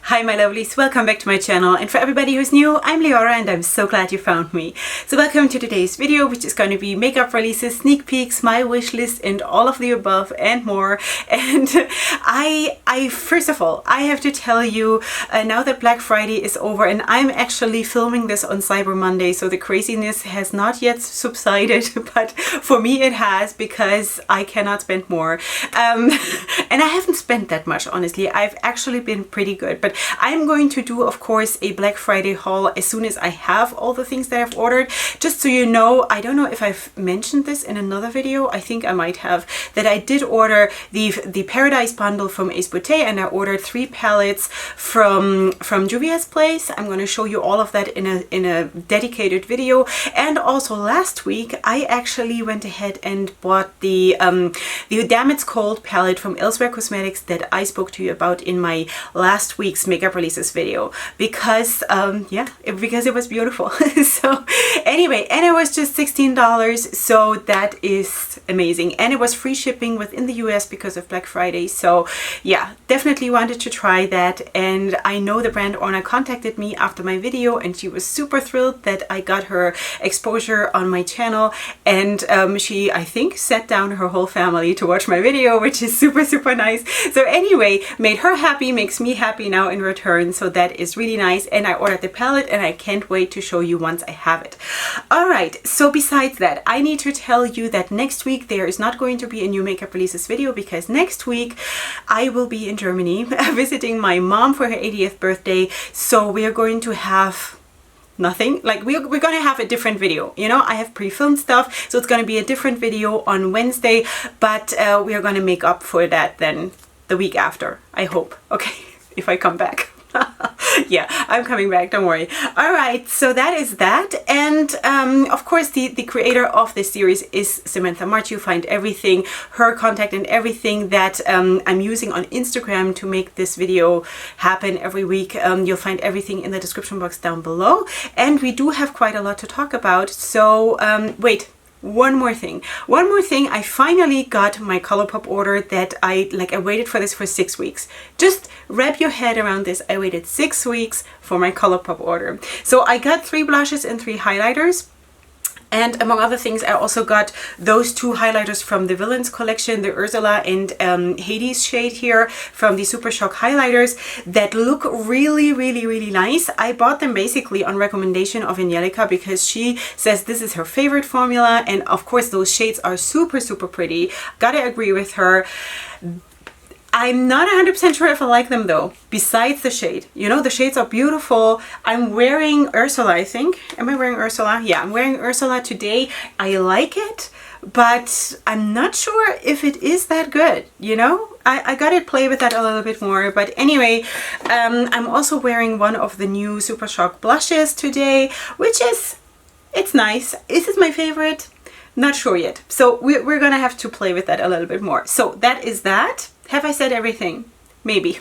Hi my lovelies, welcome back to my channel, and for everybody who's new, I'm Leorah and I'm so glad you found me. So welcome to today's video, which is going to be makeup releases, sneak peeks, my wish list and all of the above and more. And I first of all, I have to tell you, now that Black Friday is over and I'm actually filming this on Cyber Monday, so the craziness has not yet subsided, but for me it has, because I cannot spend more. And I haven't spent that much, honestly. I've actually been pretty good, but I'm going to do, of course, a Black Friday haul as soon as I have all the things that I've ordered. Just so you know, I don't know if I've mentioned this in another video, I think I might have, that I did order the Paradise bundle from Ace Bouquet, and I ordered 3 palettes from Juvia's Place. I'm going to show you all of that in a dedicated video. And also last week I actually went ahead and bought the Damn It's Cold palette from JCs Cosmetics that I spoke to you about in my last week's makeup releases video, because because it was beautiful. So anyway, and it was just $16, so that is amazing, and it was free shipping within the US because of Black Friday. So yeah, definitely wanted to try that. And I know the brand owner contacted me after my video and she was super thrilled that I got her exposure on my channel, and she, I think, sat down her whole family to watch my video, which is super nice. So anyway, made her happy, makes me happy now in return, so that is really nice. And I ordered the palette and I can't wait to show you once I have it. Alright, so besides that, I need to tell you that next week there is not going to be a new makeup releases video, because next week I will be in Germany visiting my mom for her 80th birthday. So we are going to have nothing, like we're going to have a different video, you know. I have pre-filmed stuff, so it's going to be a different video on Wednesday, but we are going to make up for that then the week after, I hope. Okay, if I come back. Yeah, I'm coming back, don't worry. All right, so that is that. And of course the creator of this series is Samantha March. You find everything, her contact and everything that I'm using on Instagram to make this video happen every week. You'll find everything in the description box down below, and we do have quite a lot to talk about. So wait, one more thing. I finally got my Colorpop order that I waited for this for 6 weeks. Just wrap your head around this. I waited 6 weeks for my Colorpop order. So I got 3 blushes and 3 highlighters. And among other things, I also got those 2 highlighters from the Villains collection, the Ursula and Hades shade here from the Super Shock highlighters that look really nice. I bought them basically on recommendation of Angelica because she says this is her favorite formula, and of course those shades are super pretty. Gotta agree with her. I'm not 100% sure if I like them though, besides the shade. You know, the shades are beautiful. I'm wearing Ursula, I think. Am I wearing Ursula? Yeah, I'm wearing Ursula today. I like it, but I'm not sure if it is that good, you know? I gotta play with that a little bit more. But anyway, I'm also wearing one of the new Super Shock blushes today, which is, it's nice. Is it my favorite? Not sure yet. So we're gonna have to play with that a little bit more. So that is that. Have I said everything? Maybe.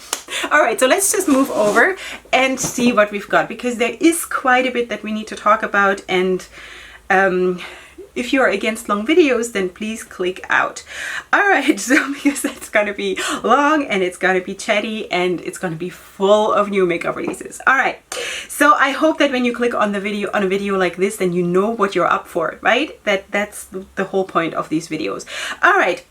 All right, so let's just move over and see what we've got, because there is quite a bit that we need to talk about. And if you're against long videos, then please click out. All right, so because that's gonna be long and it's gonna be chatty and it's gonna be full of new makeup releases. All right, so I hope that when you click on the video, on a video like this, then you know what you're up for, right? That's the whole point of these videos. All right.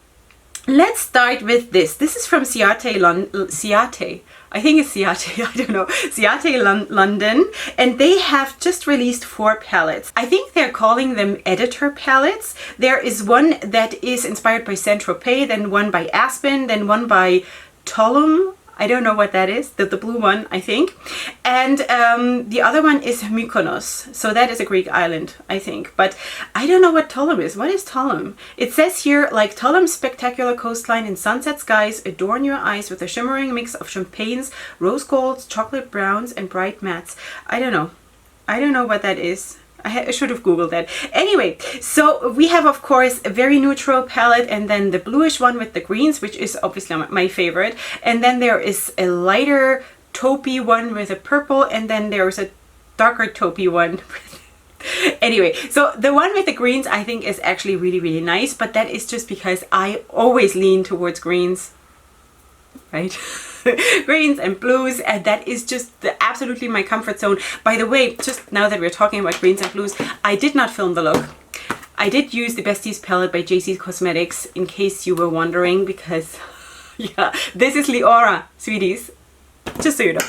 Let's start with this. This is from Ciate, I think it's Ciate, I don't know, Ciate London, and they have just released 4 palettes. I think they're calling them editor palettes. There is one that is inspired by Saint-Tropez, then one by Aspen, then one by Tulum. I don't know what that is, the blue one, I think. And the other one is Mykonos. So that is a Greek island, I think. But I don't know what Tulum is. What is Tulum? It says here, like Tulum's spectacular coastline and sunset skies adorn your eyes with a shimmering mix of champagnes, rose golds, chocolate browns, and bright mattes. I don't know. I don't know what that is. I should have googled that. Anyway, so we have, of course, a very neutral palette, and then the bluish one with the greens, which is obviously my favorite. And then there is a lighter taupey one with a purple, and then there's a darker taupey one. Anyway, so the one with the greens I think is actually really nice, but that is just because I always lean towards greens, right? greens and blues, and that is just absolutely my comfort zone. By the way, just now that we're talking about greens and blues, I did not film the look. I did use the Besties palette by JCs Cosmetics, in case you were wondering, because yeah, this is Leorah, sweeties. Just so you know.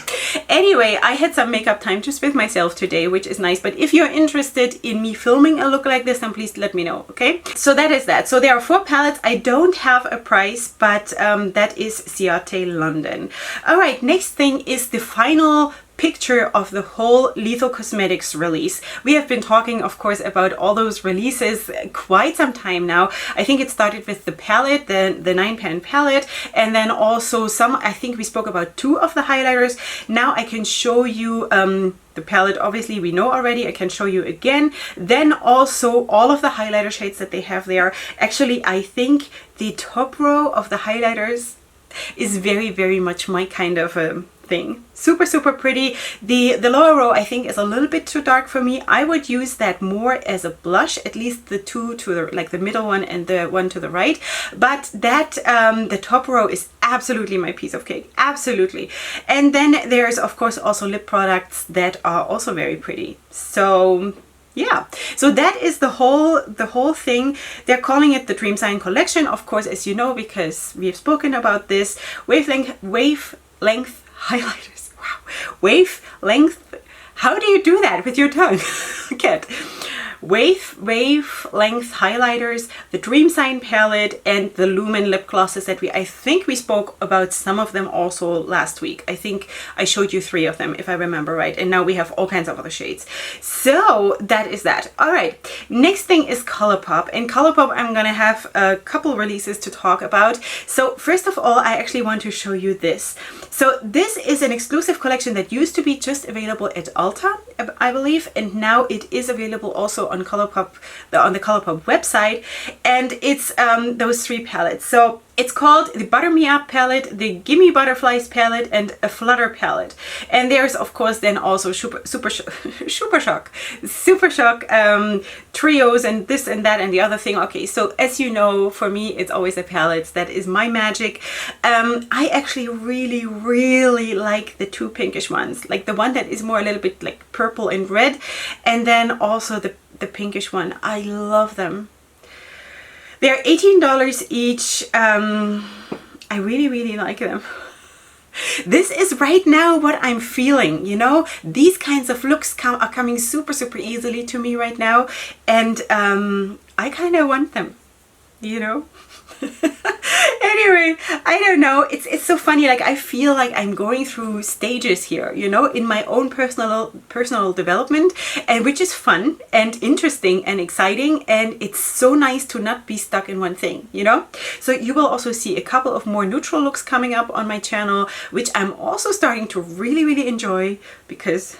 Anyway, I had some makeup time just with myself today, which is nice. But if you're interested in me filming a look like this, then please let me know, okay? So that is that. So there are 4 palettes. I don't have a price, but that is Ciate London. All right, next thing is the final picture of the whole Lethal Cosmetics release. We have been talking, of course, about all those releases quite some time now. I think it started with the palette, the 9-pan palette, and then also some, I think we spoke about 2 of the highlighters. Now I can show you the palette, obviously we know already. I can show you again. Then also all of the highlighter shades that they have there. Actually, I think the top row of the highlighters is very, very much my kind of thing. Super, super pretty. The lower row I think is a little bit too dark for me. I would use that more as a blush, at least the 2 to the, like the middle one and the one to the right. But that the top row is absolutely my piece of cake. Absolutely. And then there's of course also lip products that are also very pretty. So yeah, so that is the whole thing. They're calling it the Dreamsign Collection, of course, as you know, because we've spoken about this. Wavelength highlighters. Wow. Wavelength. How do you do that with your tongue? I can't. Wavelength highlighters, the Dreamsign palette, and the Lumen lip glosses that I think we spoke about some of them also last week. I think I showed you 3 of them if I remember right, and now we have all kinds of other shades. So that is that. All right, next thing is Colourpop, and Colourpop I'm gonna have a couple releases to talk about. So first of all, I actually want to show you this. So this is an exclusive collection that used to be just available at Ulta, I believe, and now it is available also on Colourpop, on the Colourpop website, and it's those 3 palettes. So it's called the Butter Me Up palette, the Gimme Butterflies palette, and a Flutter palette. And there's of course then also Super Shock trios and this and that and the other thing. Okay, so as you know, for me it's always the palettes that is my magic. I actually really like the 2 pinkish ones, like the one that is more a little bit like purple and red, and then also the pinkish one. I love them. They're $18 each. I really like them. This is right now what I'm feeling, you know? These kinds of looks are coming super easily to me right now, and I kind of want them, you know? Anyway, I don't know, it's so funny, like I feel like I'm going through stages here, you know, in my own personal development, and which is fun and interesting and exciting, and it's so nice to not be stuck in one thing, you know. So you will also see a couple of more neutral looks coming up on my channel, which I'm also starting to really enjoy, because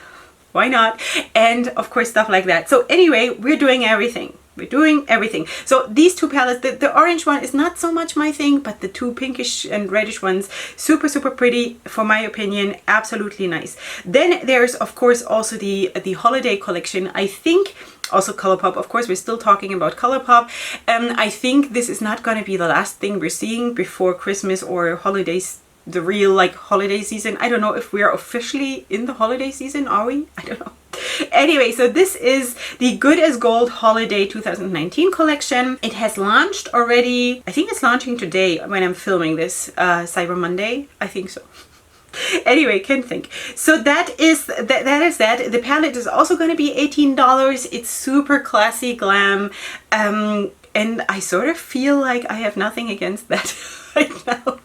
why not? And of course stuff like that. So anyway, we're doing everything. We're doing everything. So these 2 palettes, the orange one is not so much my thing, but the 2 pinkish and reddish ones, super pretty, for my opinion, absolutely nice. Then there's of course also the holiday collection. I think also Colourpop, of course, we're still talking about Colourpop. I think this is not going to be the last thing we're seeing before Christmas or holidays, the real like holiday season. I don't know if we're officially in the holiday season, are we? I don't know. Anyway, so this is the Good as Gold Holiday 2019 collection. It has launched already. I think it's launching today when I'm filming this, Cyber Monday. I think so. Anyway, can't think. So that is that. The palette is also going to be $18. It's super classy glam. And I sort of feel like I have nothing against that right now.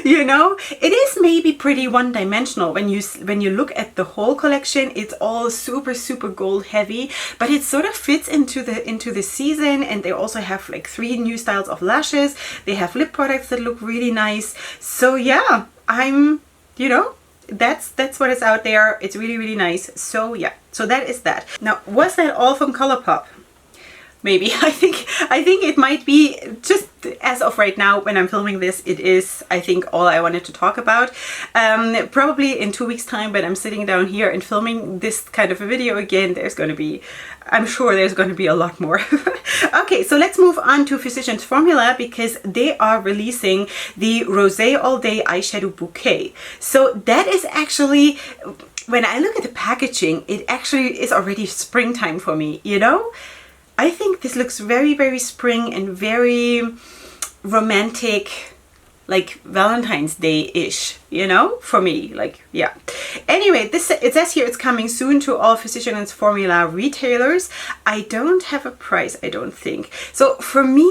You know, it is maybe pretty one-dimensional when you look at the whole collection. It's all super gold heavy, but it sort of fits into the season. And they also have like 3 new styles of lashes. They have lip products that look really nice. So yeah, you know, that's what is out there. It's really nice. So yeah, so that is that. Now, was that all from Colourpop? Maybe. I think it might be just as of right now, when I'm filming this, it is, I think, all I wanted to talk about. Probably in 2 weeks time, when I'm sitting down here and filming this kind of a video again, there's going to be, I'm sure there's going to be a lot more. Okay, so let's move on to Physicians Formula, because they are releasing the Rosé All Day Eyeshadow Bouquet. So that is actually, when I look at the packaging, it actually is already springtime for me, you know? I think this looks very, very spring and very romantic, like Valentine's Day-ish, you know, for me, like, yeah. Anyway, this, it says here it's coming soon to all Physicians Formula retailers. I don't have a price, I don't think. So for me,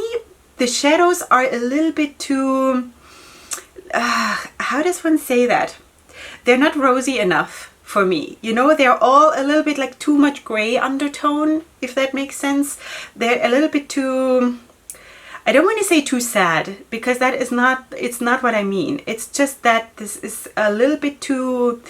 the shadows are a little bit too, how does one say that? They're not rosy enough for me, you know. They're all a little bit like too much gray undertone, if that makes sense. They're a little bit too, I don't want to say too sad, because that is not, it's not what I mean. It's just that this is a little bit too,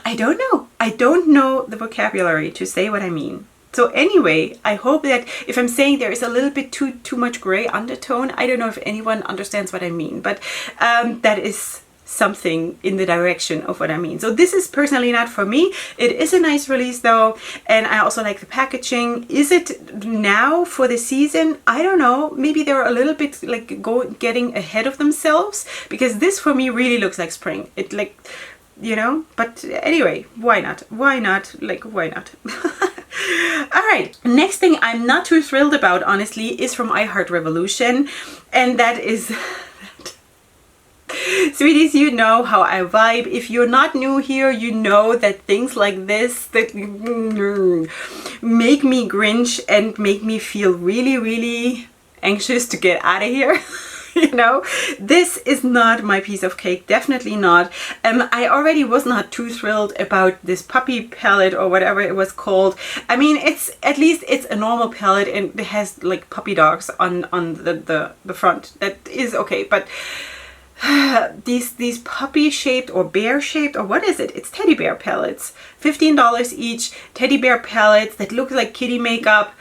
I don't know the vocabulary to say what I mean. So anyway, I hope that if I'm saying there is a little bit too much gray undertone, I don't know if anyone understands what I mean, but that is something in the direction of what I mean. So this is personally not for me. It is a nice release though, and I also like the packaging. Is it now for the season? I don't know. Maybe they're a little bit like getting ahead of themselves, because this for me really looks like spring. It, like, you know, but anyway, why not? Why not? Like, why not? All right, next thing I'm not too thrilled about, honestly, is from I Heart Revolution, and that is sweeties, you know how I vibe. If you're not new here, you know that things like this that make me Grinch and make me feel really, really anxious to get out of here. You know, this is not my piece of cake, definitely not. I already was not too thrilled about this puppy palette or whatever it was called. I mean, it's, at least it's a normal palette and it has like puppy dogs on the front. That is okay, but these puppy shaped or bear shaped, or what is it? It's teddy bear palettes, $15 each, teddy bear palettes that look like kitty makeup.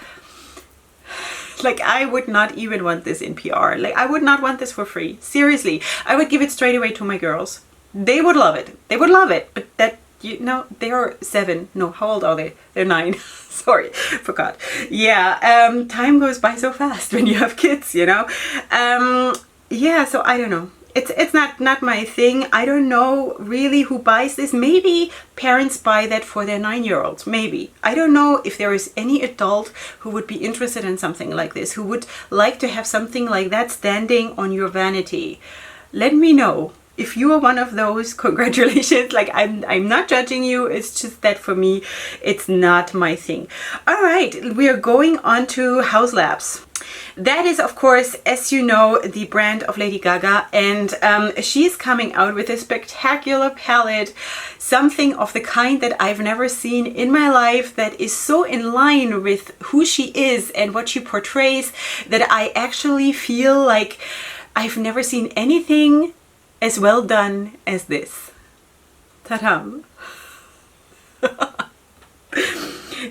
Like, I would not even want this in PR. Like, I would not want this for free. Seriously, I would give it straight away to my girls. They would love it. They would love it. But that, you know, they are 7. No, how old are they? They're 9. Sorry, forgot. Yeah, time goes by so fast when you have kids, you know. Yeah, so I don't know. It's not my thing. I don't know really who buys this. Maybe parents buy that for their 9-year-olds. Maybe. I don't know if there is any adult who would be interested in something like this, who would like to have something like that standing on your vanity. Let me know. If you are one of those, congratulations. Like, I'm not judging you. It's just that for me, it's not my thing. All right, we are going on to Haus Labs. That is, of course, as you know, the brand of Lady Gaga, and she's coming out with a spectacular palette, something of the kind that I've never seen in my life, that is so in line with who she is and what she portrays, that I actually feel like I've never seen anything as well done as this. Ta-da!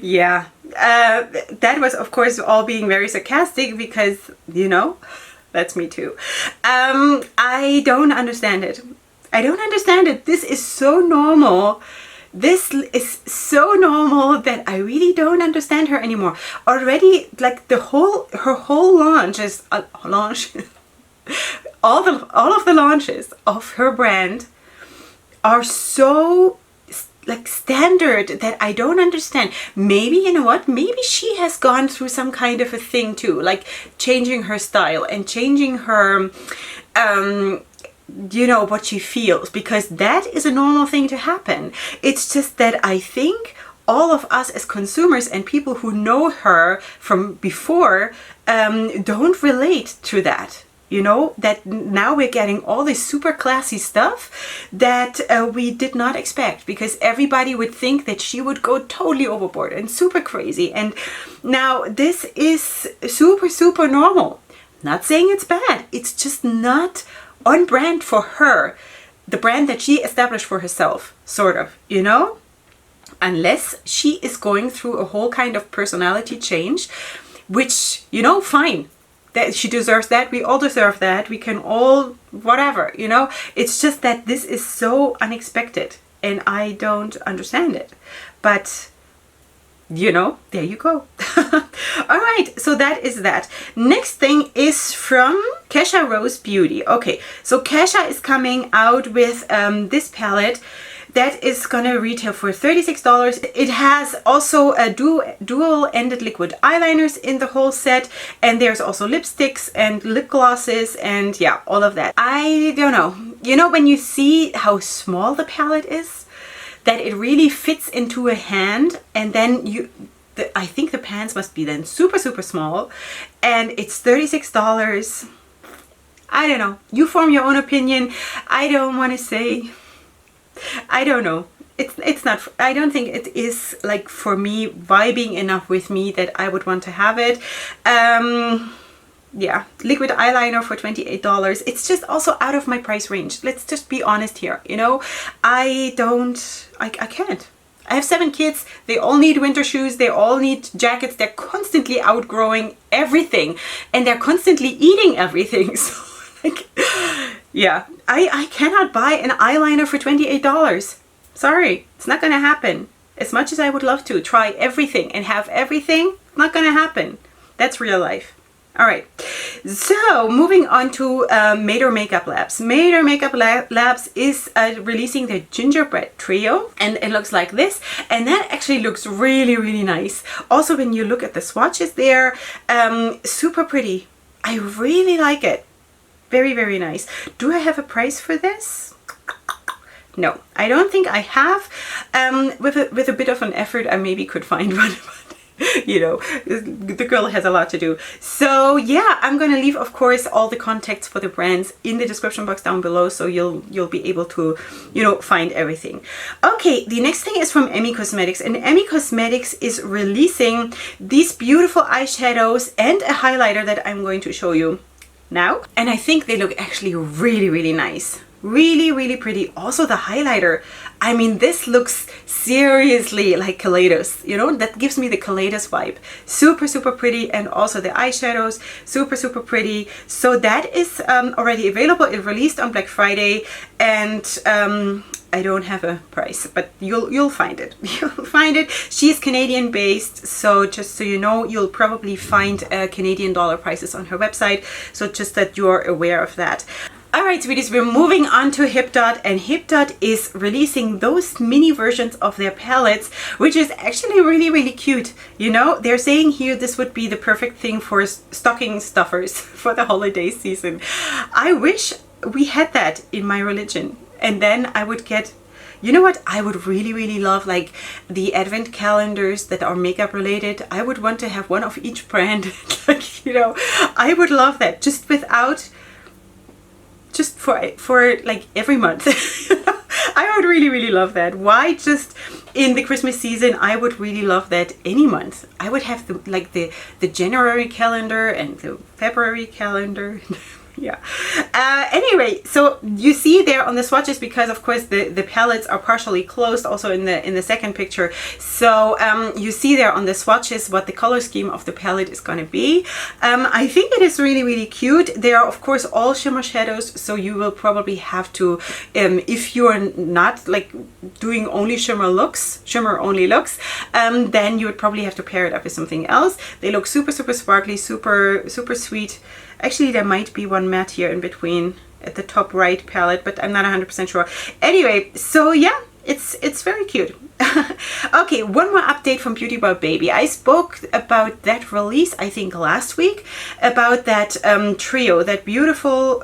Yeah. That was, of course, all being very sarcastic, because, you know, that's me too. I don't understand it. I don't understand it. This is so normal. This is so normal that I really don't understand her anymore. Already, like, her whole launch is launch. all of the launches of her brand are so like standard that I don't understand. Maybe, you know what, maybe she has gone through some kind of a thing too, like changing her style and changing her you know, what she feels, because that is a normal thing to happen. It's just that I think all of us as consumers and people who know her from before don't relate to that. You know, that now we're getting all this super classy stuff that we did not expect, because everybody would think that she would go totally overboard and super crazy. And now this is super, super normal. Not saying it's bad. It's just not on brand for her. The brand that she established for herself, sort of, you know? Unless she is going through a whole kind of personality change, which, you know, fine. that she deserves that. We all deserve that. We can all, whatever, you know. It's just that this is so unexpected and I don't understand it. But, you know, there you go. All right, so that is that. Next thing is from Kesha Rosé Beauty. Okay, so Kesha is coming out with this palette that is gonna retail for $36. It has also a dual-ended liquid eyeliners in the whole set, and there's also lipsticks and lip glosses and yeah, all of that. I don't know. You know, when you see how small the palette is, that it really fits into a hand, and then I think the pans must be then super, super small, and it's $36. I don't know. You form your own opinion. I don't want to say. I don't know. It's not, I don't think it is like for me vibing enough with me that I would want to have it. Yeah, liquid eyeliner for $28. It's just also out of my price range. Let's just be honest here, you know. I can't. I have 7 kids. They all need winter shoes. They all need jackets. They're constantly outgrowing everything and they're constantly eating everything. So like, yeah, I cannot buy an eyeliner for $28. Sorry, it's not gonna happen. As much as I would love to try everything and have everything, not gonna happen. That's real life. All right, so moving on to Maid Makeuplapse. Maid Makeuplapse is releasing the Gingerbread Trio, and it looks like this, and that actually looks really, really nice. Also, when you look at the swatches there, super pretty. I really like it. Very, very nice. Do I have a price for this? No, I don't think I have. With a bit of an effort, I maybe could find one. You know, the girl has a lot to do. So yeah, I'm gonna leave, of course, all the contacts for the brands in the description box down below, so you'll be able to, you know, find everything. Okay, the next thing is from Emy Cosmetics, and Emy Cosmetics is releasing these beautiful eyeshadows and a highlighter that I'm going to show you now, and I think they look actually really, really nice. Really, really pretty. Also the highlighter, I mean, this looks seriously like Kaleidos, you know, that gives me the Kaleidos vibe. Super, super pretty. And also the eyeshadows, super, super pretty. So that is already available. It released on Black Friday, and I don't have a price, but you'll find it. You'll find it. She's Canadian based, so just so you know, you'll probably find Canadian dollar prices on her website. So just that you're aware of that. Alright, sweeties, we're moving on to HipDot, and HipDot is releasing those mini versions of their palettes, which is actually really, really cute. You know, they're saying here this would be the perfect thing for stocking stuffers for the holiday season. I wish we had that in my religion, and then I would get, you know what, I would really, really love, like the advent calendars that are makeup related. I would want to have one of each brand. Like, you know, I would love that, just without, just for like every month. I would really, really love that. Why just in the Christmas season? I would really love that any month. I would have the January calendar and the February calendar. Yeah. Anyway, so you see there on the swatches, because of course the palettes are partially closed also in the second picture. So you see there on the swatches what the color scheme of the palette is going to be. I think it is really, really cute. They are of course all shimmer shadows, so you will probably have to, if you are not like doing only shimmer only looks, then you would probably have to pair it up with something else. They look super, super sparkly, super, super sweet. Actually, there might be one matte here in between at the top right palette, but I'm not 100% sure. Anyway, so yeah, it's very cute. Okay, one more update from Beauty Bar Baby. I spoke about that release, I think last week, about that trio, that beautiful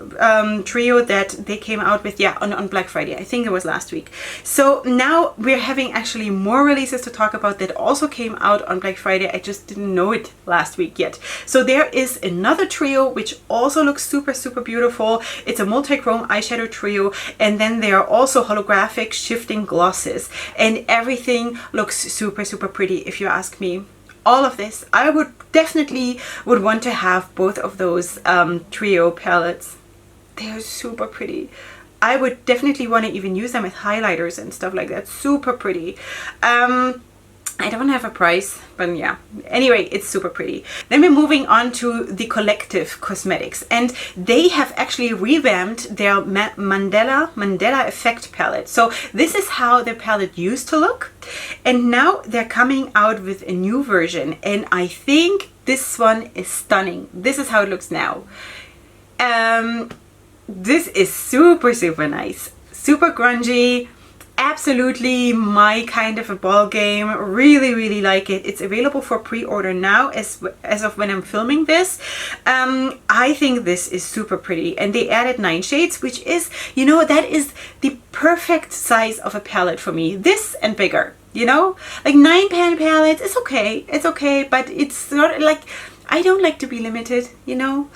trio that they came out with, yeah, on Black Friday. I think it was last week. So now we're having actually more releases to talk about that also came out on Black Friday. I just didn't know it last week yet. So there is another trio which also looks super, super beautiful. It's a multi-chrome eyeshadow trio, and then there are also holographic shifting glosses, and everything looks super, super pretty if you ask me. All of this, I would definitely want to have both of those trio palettes. They are super pretty. I would definitely want to even use them as highlighters and stuff like that. Super pretty. I don't have a price, but yeah. Anyway, it's super pretty. Then we're moving on to the Collective Cosmetics, and they have actually revamped their Mandala Effect palette. So this is how their palette used to look, and now they're coming out with a new version, and I think this one is stunning. This is how it looks now. This is super, super nice. Super grungy. Absolutely my kind of a ball game. Really, really like it. It's available for pre-order now as of when I'm filming this. I think this is super pretty, and they added 9 shades, which is, you know, that is the perfect size of a palette for me. This and bigger, you know, like 9 pan palettes. It's okay, but it's sort of like, I don't like to be limited, you know.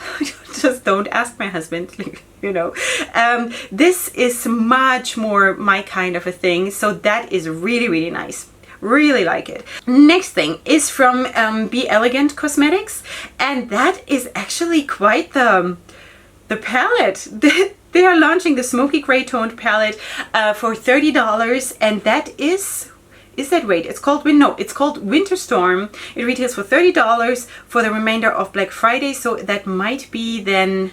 Just don't ask my husband, you know. This is much more my kind of a thing, so that is really, really nice. Really like it. Next thing is from Be Elegant Cosmetics, and that is actually quite the palette. They are launching the smoky gray toned palette for $30, and that is that right? It's called Winter Storm. It retails for $30 for the remainder of Black Friday, so that might be then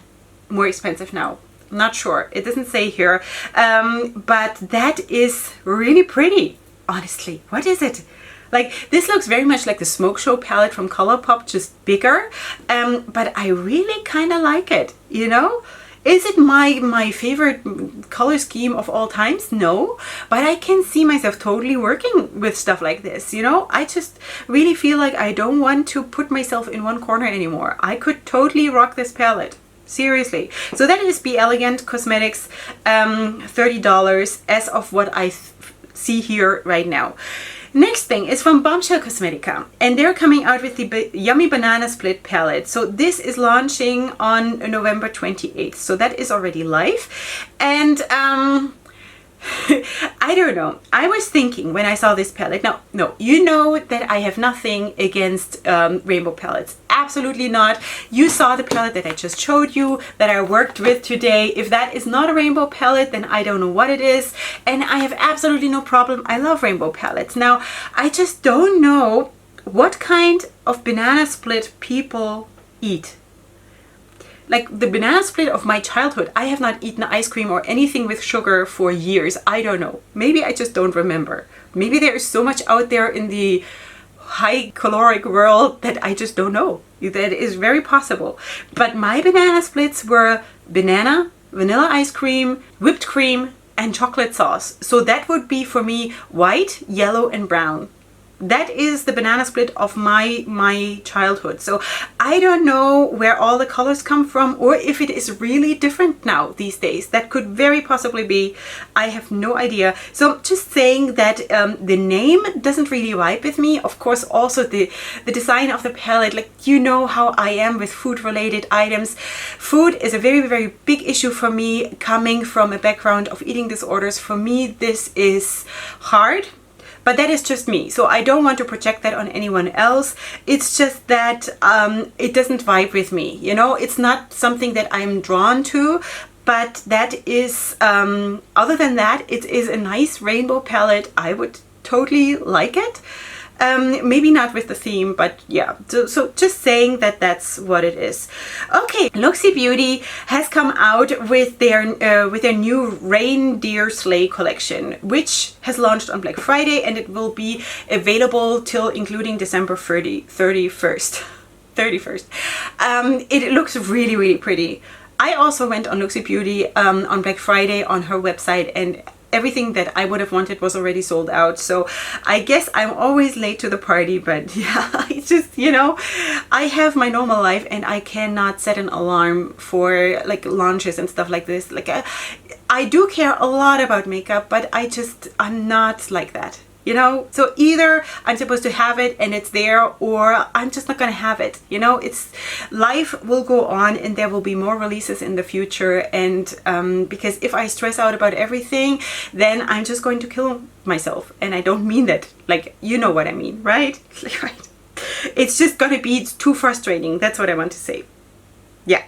more expensive now. Not sure. It doesn't say here, but that is really pretty. Honestly, what is it? Like, this looks very much like the Smoke Show palette from Colourpop, just bigger. But I really kind of like it, you know? Is it my favorite color scheme of all times? No, but I can see myself totally working with stuff like this, you know? I just really feel like I don't want to put myself in one corner anymore. I could totally rock this palette. Seriously. So that is Be Elegant Cosmetics, $30 as of what I see here right now. Next thing is from Bombshell Cosmetics, and they're coming out with the Yummy Banana Split palette. So this is launching on November 28th. So that is already live. And I don't know. I was thinking when I saw this palette. Now, no, you know that I have nothing against rainbow palettes. Absolutely not. You saw the palette that I just showed you, that I worked with today. If that is not a rainbow palette, then I don't know what it is. And I have absolutely no problem. I love rainbow palettes. Now, I just don't know what kind of banana split people eat. Like the banana split of my childhood, I have not eaten ice cream or anything with sugar for years. I don't know. Maybe I just don't remember. Maybe there is so much out there in the high caloric world that I just don't know. That is very possible. But my banana splits were banana, vanilla ice cream, whipped cream, and chocolate sauce. So that would be for me white, yellow, and brown. That is the banana split of my childhood. So I don't know where all the colors come from, or if it is really different now these days. That could very possibly be. I have no idea. So just saying that the name doesn't really vibe with me. Of course, also the design of the palette. Like, you know how I am with food related items. Food is a very, very big issue for me, coming from a background of eating disorders. For me, this is hard. But that is just me. So I don't want to project that on anyone else. It's just that it doesn't vibe with me. You know, it's not something that I'm drawn to. But that is, other than that, it is a nice rainbow palette. I would totally like it. Maybe not with the theme, but yeah. So just saying that that's what it is. Okay, Nosee Beauty has come out with their new Reindeer Sleigh collection, which has launched on Black Friday, and it will be available till including December 31st. It looks really, really pretty. I also went on Nosee Beauty on Black Friday on her website, and everything that I would have wanted was already sold out. So I guess I'm always late to the party, but yeah, I just, you know, I have my normal life and I cannot set an alarm for like launches and stuff like this. Like I do care a lot about makeup, but I'm not like that. You know, so either I'm supposed to have it and it's there, or I'm just not gonna have it. You know, it's life will go on and there will be more releases in the future. And because if I stress out about everything, then I'm just going to kill myself. And I don't mean that, like, you know what I mean, right? Right. It's just gonna be too frustrating. That's what I want to say. Yeah.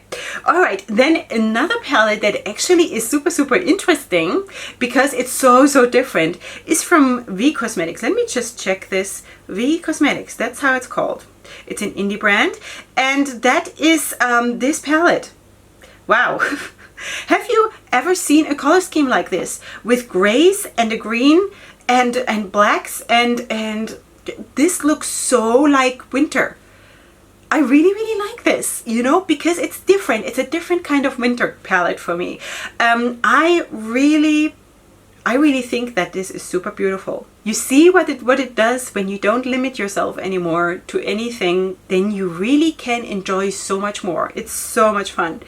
All right. Then another palette that actually is super, super interesting because it's so, so different is from V Cosmetics. Let me just check this. V Cosmetics. That's how it's called. It's an indie brand. And that is this palette. Wow. Have you ever seen a color scheme like this with grays and a green and blacks and this looks so like winter. I really, really like this, you know, because it's different. It's a different kind of winter palette for me. I really think that this is super beautiful. You see what it does when you don't limit yourself anymore to anything, then you really can enjoy so much more. It's so much fun.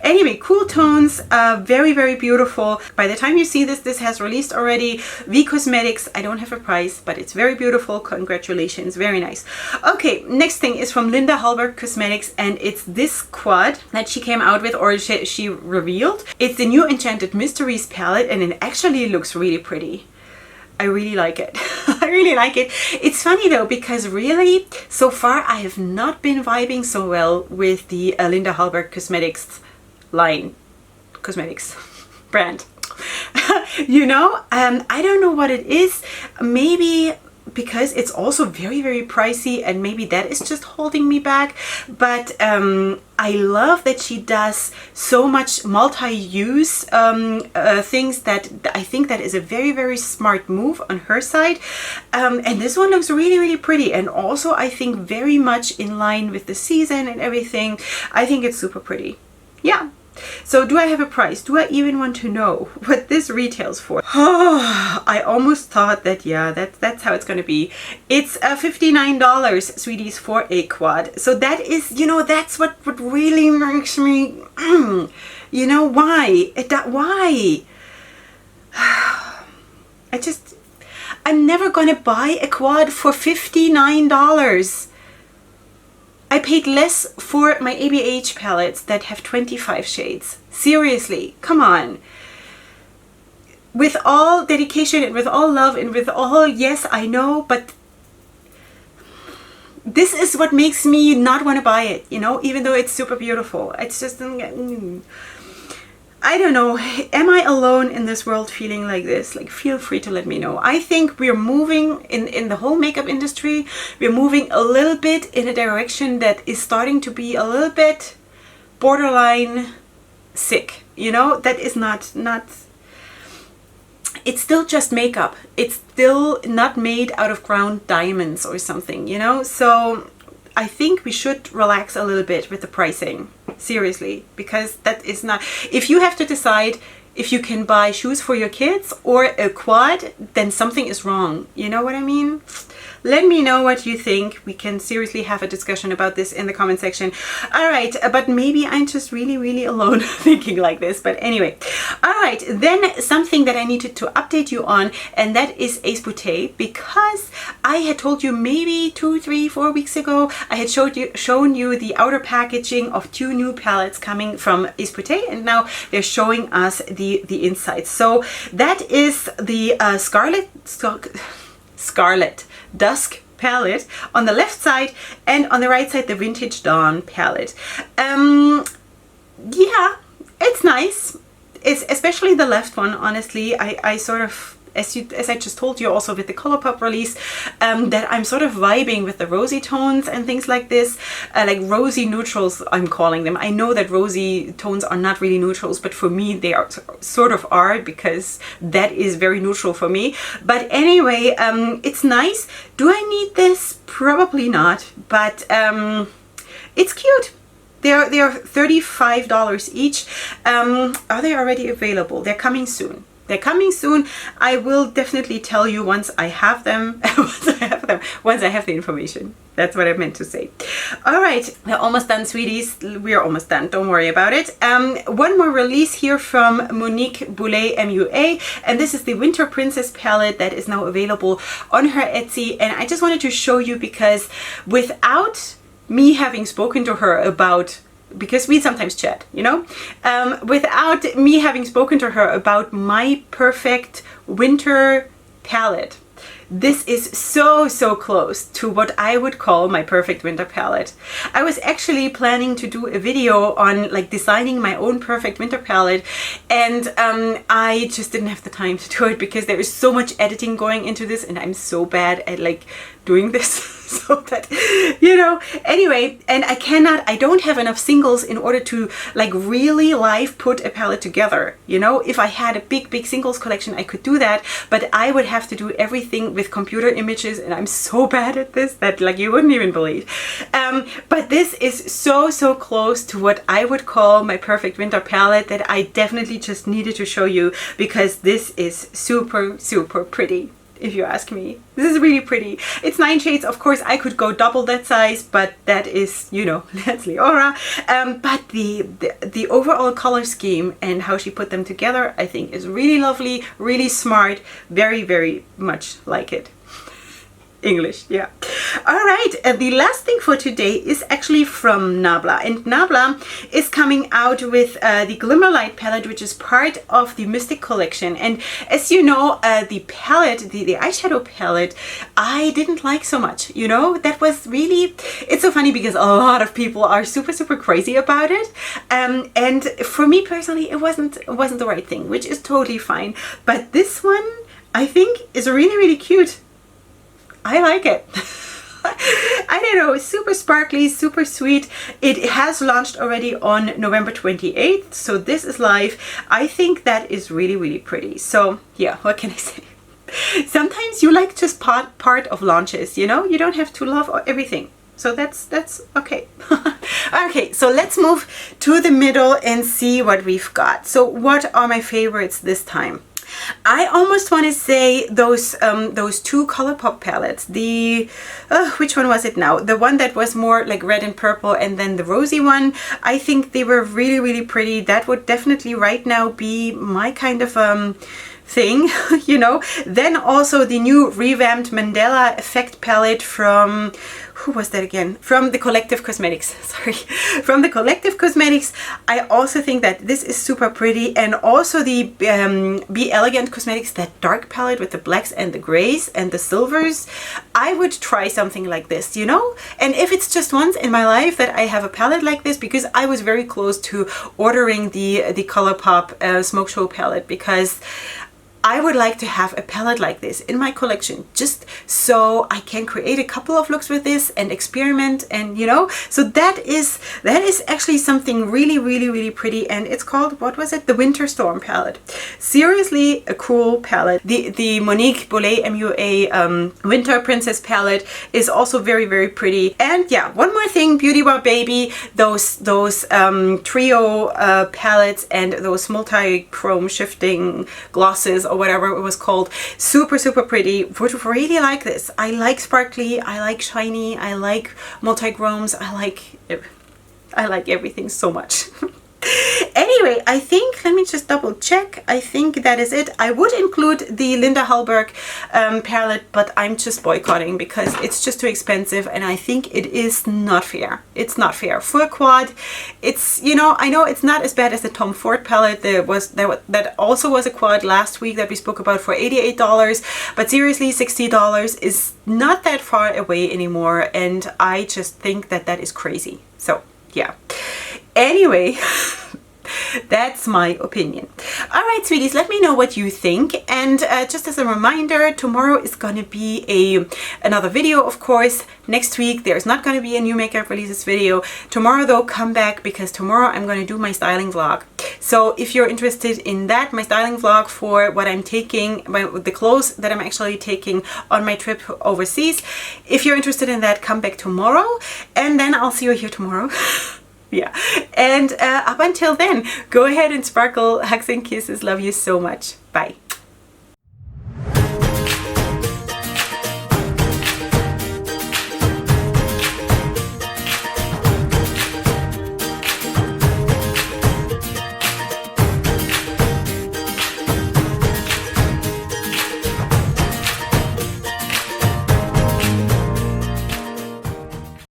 Anyway, cool tones, very, very beautiful. By the time you see this, this has released already. V Cosmetics, I don't have a price, but it's very beautiful. Congratulations, very nice. Okay, next thing is from Linda Hallberg Cosmetics, and it's this quad that she came out with, or she revealed. It's the new Enchanted Mysteries palette, and it actually looks really pretty. I really like it. I really like it. It's funny though, because really, so far I have not been vibing so well with the Linda Hallberg Cosmetics line, cosmetics brand. You know, I don't know what it is. Maybe because it's also very, very pricey, and maybe that is just holding me back. But I love that she does so much multi-use things that I think that is a very, very smart move on her side. And this one looks really, really pretty, and also I think very much in line with the season and everything. I think it's super pretty. Yeah. So do I have a price? Do I even want to know what this retails for? Oh, I almost thought that, yeah, that's how it's going to be. It's $59, sweeties, for a quad. So that is, you know, that's what really makes me, you know, why? Why? I'm never going to buy a quad for $59. I paid less for my ABH palettes that have 25 shades. Seriously, come on. With all dedication and with all love and with all, yes, I know, but this is what makes me not want to buy it, you know, even though it's super beautiful. It's just, I don't know. Am I alone in this world feeling like this? Like, feel free to let me know. I think we're moving in the whole makeup industry. We're moving a little bit in a direction that is starting to be a little bit borderline sick. You know, that is not, it's still just makeup. It's still not made out of ground diamonds or something, you know? So I think we should relax a little bit with the pricing. Seriously, because that is not, if you have to decide if you can buy shoes for your kids or a quad, then something is wrong. You know what I mean? Let me know what you think. We can seriously have a discussion about this in the comment section. All right, but maybe I'm just really, really alone thinking like this. But anyway, all right, then something that I needed to update you on, and that is Ace Bouquet, because I had told you maybe 2, 3, 4 weeks ago, I had shown you the outer packaging of 2 new palettes coming from Ace Bouquet, and now they're showing us the insides. So that is the Scarlet Dusk palette on the left side, and on the right side the Vintage Dawn palette. Yeah, it's nice. It's especially the left one, honestly. I sort of, as I just told you also with the Colorpop release, that I'm sort of vibing with the rosy tones and things like this, like rosy neutrals, I'm calling them. I know that rosy tones are not really neutrals, but for me they are sort of are, because that is very neutral for me. But anyway, it's nice. Do I need this? Probably not, but it's cute. They are $35 each. Are they already available? They're coming soon. They're coming soon. I will definitely tell you once I have them, once I have the information. That's what I meant to say. All right, we're almost done, sweeties. We're almost done. Don't worry about it. One more release here from Monique Boule, MUA, and this is the Winter Princess palette that is now available on her Etsy. And I just wanted to show you because without me having spoken to her about, because we sometimes chat, you know, without me having spoken to her about my perfect winter palette, this is so close to what I would call my perfect winter palette. I was actually planning to do a video on like designing my own perfect winter palette, and I just didn't have the time to do it because there is so much editing going into this, and I'm so bad at like doing this. So that, you know, anyway, and I don't have enough singles in order to like really live put a palette together. You know, if I had a big singles collection, I could do that, but I would have to do everything with computer images, and I'm so bad at this that like you wouldn't even believe. But this is so close to what I would call my perfect winter palette that I definitely just needed to show you, because this is super pretty. If you ask me, this is really pretty. It's 9 shades. Of course, I could go double that size, but that is, you know, that's Leorah. But the overall color scheme and how she put them together, I think is really lovely, really smart, very much like it. English, yeah. All right, the last thing for today is actually from Nabla, and Nabla is coming out with the Glimmer Light palette, which is part of the Mystic collection. And as you know, the palette, the eyeshadow palette, I didn't like so much. You know, that was really, it's so funny because a lot of people are super crazy about it, and for me personally, it wasn't the right thing, which is totally fine. But this one, I think, is really cute. I like it. I don't know, super sparkly, super sweet. It has launched already on November 28th, so this is live. I think that is really pretty. So yeah, what can I say? Sometimes you like just part of launches, you know? You don't have to love everything. So that's okay. Okay, so let's move to the middle and see what we've got. So what are my favorites this time? I almost want to say those two Colorpop palettes. The which one was it now? The one that was more like red and purple, and then the rosy one. I think they were really pretty. That would definitely right now be my kind of thing, you know. Then also the new revamped Mandala effect palette from, who was that again? From the Collective Cosmetics, sorry. From the Collective Cosmetics. I also think that this is super pretty. And also the Be Elegant Cosmetics, that dark palette with the blacks and the grays and the silvers. I would try something like this, you know? And if it's just once in my life that I have a palette like this, because I was very close to ordering the Colourpop Smoke Show palette, because I would like to have a palette like this in my collection, just so I can create a couple of looks with this and experiment, and you know, so that is actually something really pretty, and it's called, what was it? The Winter Storm palette. Seriously, a cool palette. The Monique Boule MUA Winter Princess palette is also very pretty. And yeah, one more thing, Beauty Bar Baby, those trio palettes and those multi-chrome shifting glosses or whatever it was called, super pretty. Would really like this. I like sparkly, I like shiny, I like multi-chromes, I like everything so much. Anyway, I think, let me just double check. I think that is it. I would include the Linda Hallberg palette, but I'm just boycotting because it's just too expensive, and I think it is not fair. It's not fair. For a quad, it's, you know, I know it's not as bad as the Tom Ford palette. That also was a quad last week that we spoke about for $88, but seriously, $60 is not that far away anymore, and I just think that that is crazy. So yeah. Anyway, that's my opinion. All right, sweeties, let me know what you think. And just as a reminder, tomorrow is going to be another video, of course. Next week, there's not going to be a new makeup releases video. Tomorrow, though, come back, because tomorrow I'm going to do my styling vlog. So if you're interested in that, my styling vlog for what I'm taking, the clothes that I'm actually taking on my trip overseas, if you're interested in that, come back tomorrow. And then I'll see you here tomorrow. Yeah, and up until then, go ahead and sparkle. Hugs and kisses. Love you so much. Bye.